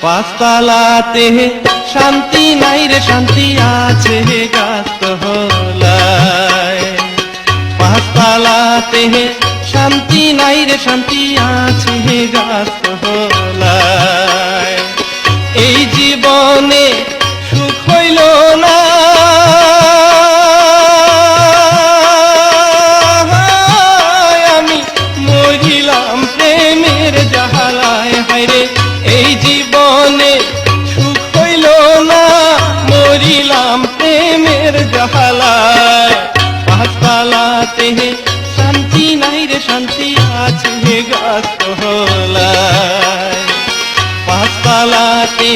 পাঁচতলাতে শান্তি নাই রে শান্তি আছে গাছতলায়। পাঁচতলাতে শান্তি নাই রে শান্তি আছে গাছতলায়। এই জীবনে সুখ হইল না, আমি মরিলাম প্রেমের জাহালায়। হায়রে এই জীবনে সুখ হইল না, মরিলাম প্রেমের জাহালায়। পাঁচতলাতে শান্তি নাই রে শান্তি আছে গাছতলায়। পাঁচতলাতে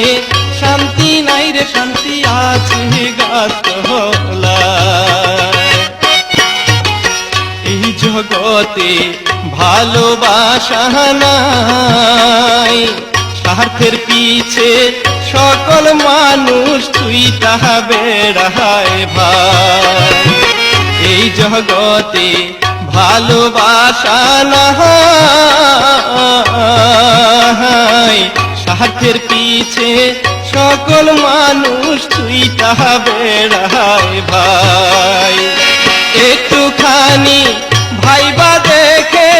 শান্তি নাই রে শান্তি আছে গাছতলায়। এই জগতে ভালোবাসা নাই, স্বার্থের পিছে সকল মানুষ তুই তাহা বেড়ায় ভাই। এই জগতে ভালোবাসা নাই, স্বার্থের পিছে সকল মানুষ তুই তাহা বেড়ায় ভাই। একটুখানি ভাইবা দেখে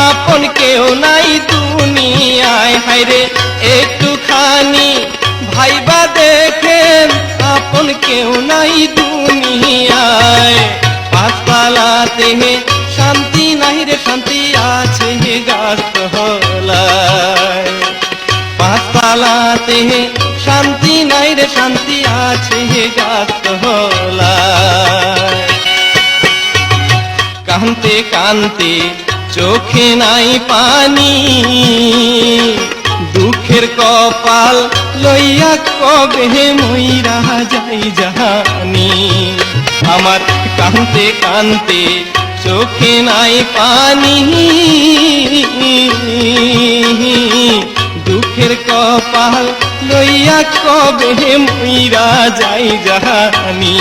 আপন কেউ নাই দুনিয়ায়। হায়রে একটুখানি ভাইবা দেখেন আপন কেউ নাই দুনিয়ায়। পাঁচতলাতে শান্তি নাই রে শান্তি আছে গাছতলায়। পাঁচতলাতে শান্তি নাই রে শান্তি আছে গাছতলায়। কান্তে কান্তে চোখে নাই পানি, দুঃখের কপাল লইয়া কবে মইরা যাই জানি। আমার কান্তে কান্তে চোখে নাই পানি, দুঃখের কপাল লইয়া কবে মইরা যাই জানি।